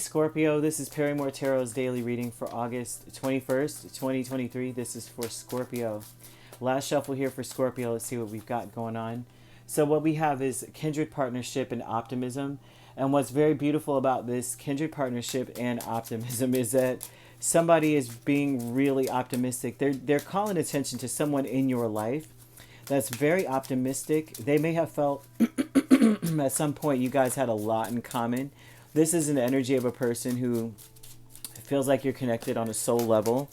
Scorpio, this is Perrymore Tarot's daily reading for August 21st, 2023. This is for Scorpio. Last shuffle here for Scorpio. Let's see what we've got going on. So what we have is kindred partnership and optimism. And what's very beautiful about this kindred partnership and optimism is that somebody is being really optimistic. They're calling attention to someone in your life that's very optimistic. They may have felt at some point you guys had a lot in common. This is an energy of a person who feels like you're connected on a soul level.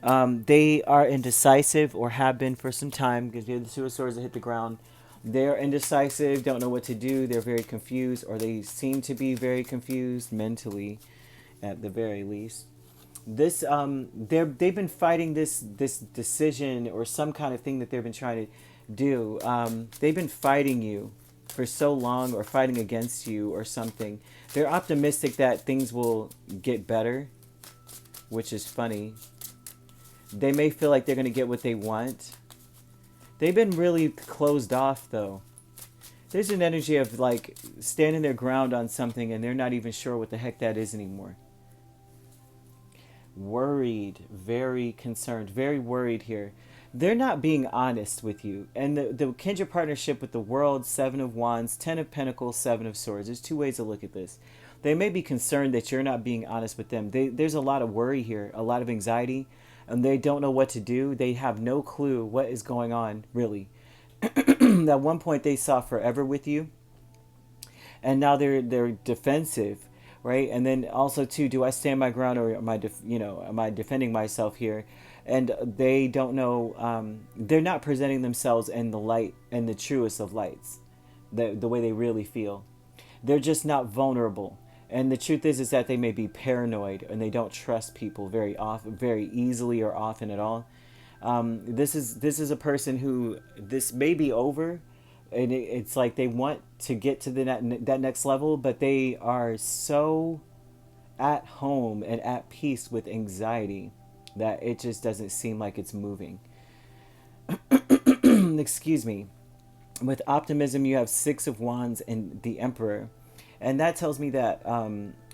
They are indecisive or have been for some time because they're the two of swords that hit the ground. They're indecisive, don't know what to do. They're very confused, or they seem to be very confused mentally, at the very least. They've been fighting this decision or some kind of thing that they've been trying to do. They've been fighting you for so long, or fighting against you or something. They're optimistic that things will get better, which is funny. They may feel like they're going to get what they want. They've been really closed off, though. There's an energy of like standing their ground on something and they're not even sure what the heck that is anymore. Worried, very concerned, very worried here. They're not being honest with you. And the kindred partnership with the world, Seven of Wands, Ten of Pentacles, Seven of Swords. There's two ways to look at this. They may be concerned that you're not being honest with them. There's a lot of worry here, a lot of anxiety, and they don't know what to do. They have no clue what is going on, really. At one point, they saw forever with you, and now they're defensive, right? And then also, too, do I stand my ground, or am I defending myself here? And they don't know. They're not presenting themselves in the light and the truest of lights, the way they really feel. They're just not vulnerable. And the truth is that they may be paranoid and they don't trust people very easily or often at all. This is a person who this may be over, and it's like they want to get to that next level, but they are so at home and at peace with anxiety that it just doesn't seem like it's moving. Excuse me. With optimism, you have Six of Wands and the Emperor. And that tells me that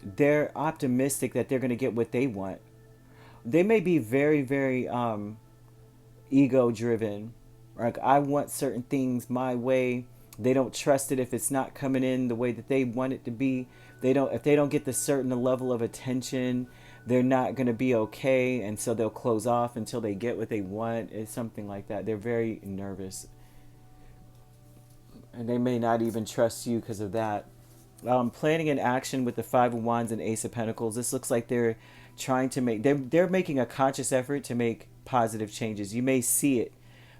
they're optimistic that they're going to get what they want. They may be very, very ego driven. Like, I want certain things my way. They don't trust it if it's not coming in the way that they want it to be. If they don't get the certain level of attention, they're not going to be okay, and so they'll close off until they get what they want. It's something like that. They're very nervous, and they may not even trust you because of that. Planning an action with the Five of Wands and Ace of Pentacles. This looks like they're trying to make they're making a conscious effort to make positive changes. You may see it,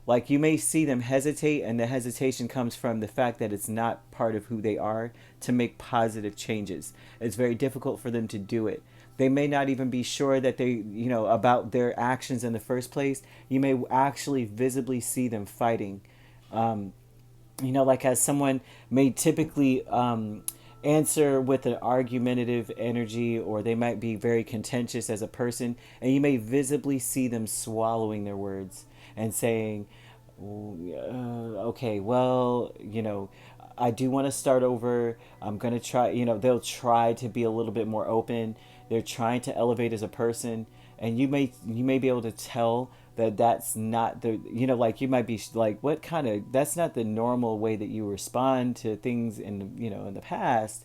like you may see them hesitate, and the hesitation comes from the fact that it's not part of who they are to make positive changes. It's very difficult for them to do it. They may not even be sure that about their actions in the first place. You may actually visibly see them fighting. Like as someone may typically answer with an argumentative energy, or they might be very contentious as a person, and you may visibly see them swallowing their words and saying, okay, well, I do want to start over. I'm going to try, they'll try to be a little bit more open. They're trying to elevate as a person, and you may be able to tell that that's not the, like you might be like, what kind of, that's not the normal way that you respond to things in the past.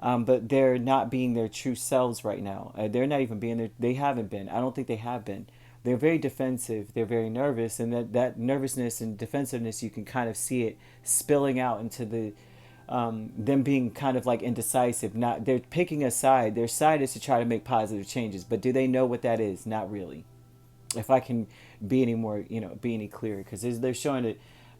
But they're not being their true selves right now. They're not even being they haven't been. I don't think they have been. They're very defensive. They're very nervous, and that nervousness and defensiveness, you can kind of see it spilling out into the them being kind of like indecisive. Not, they're picking a side. Their side is to try to make positive changes, but do they know what that is? Not really. If I can be any more, be any clearer, because they're showing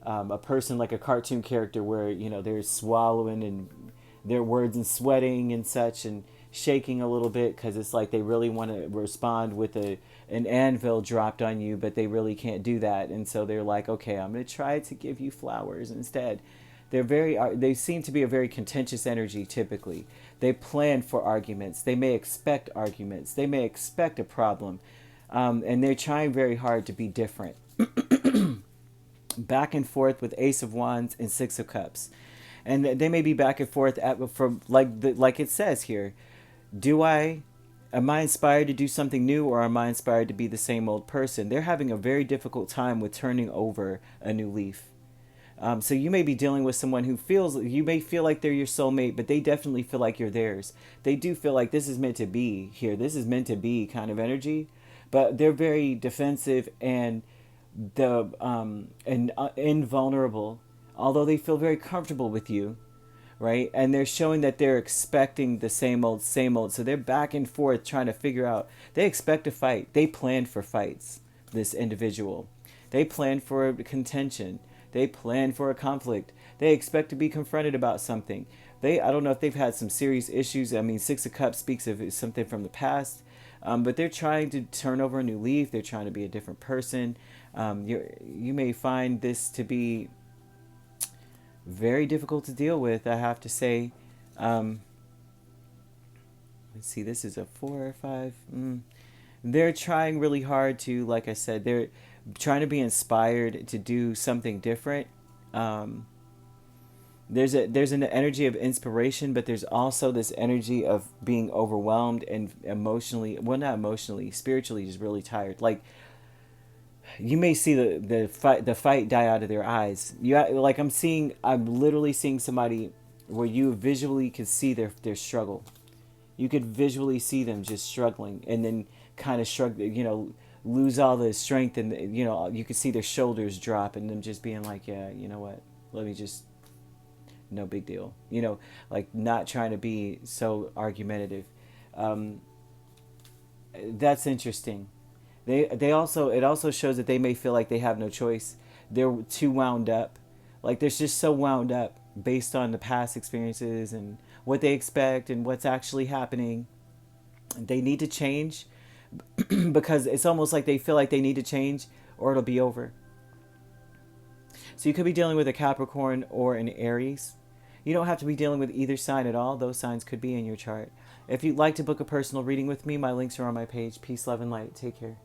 a person like a cartoon character where they're swallowing and their words and sweating and such and shaking a little bit, because it's like they really want to respond with an anvil dropped on you, but they really can't do that, and so they're like, okay, I'm going to try to give you flowers instead. They seem to be a very contentious energy typically. They plan for arguments. They may expect arguments. They may expect a problem. And they're trying very hard to be different. Back and forth with Ace of Wands and Six of Cups. And they may be back and forth like it says here. Am I inspired to do something new, or am I inspired to be the same old person? They're having a very difficult time with turning over a new leaf. So you may be dealing with someone who you may feel like they're your soulmate, but they definitely feel like you're theirs. They do feel like this is meant to be here. This is meant to be kind of energy, but they're very defensive and invulnerable. Although they feel very comfortable with you, right? And they're showing that they're expecting the same old, same old. So they're back and forth trying to figure out. They expect a fight. They plan for fights. This individual, they plan for contention. They plan for a conflict. They expect to be confronted about something. I don't know if they've had some serious issues. I mean, Six of Cups speaks of something from the past, but they're trying to turn over a new leaf. They're trying to be a different person. You may find this to be very difficult to deal with, I have to say. Let's see, this is a 4 or 5. They're trying really hard to, like I said, they're trying to be inspired to do something different. There's an energy of inspiration, but there's also this energy of being overwhelmed and emotionally, well, not emotionally, spiritually, just really tired. Like, you may see the fight die out of their eyes. Like, I'm literally seeing somebody where you visually could see their struggle. You could visually see them just struggling, and then kind of shrug, lose all the strength, and you could see their shoulders drop, and them just being like, yeah, you know what, let me just, no big deal, like not trying to be so argumentative. That's interesting. It also shows that they may feel like they have no choice. They're too wound up. Like, they're just so wound up based on the past experiences and what they expect and what's actually happening. They need to change because it's almost like they feel like they need to change or it'll be over. So you could be dealing with a Capricorn or an Aries. You don't have to be dealing with either sign at all. Those signs could be in your chart. If you'd like to book a personal reading with me, my links are on my page. Peace, love, and light. Take care.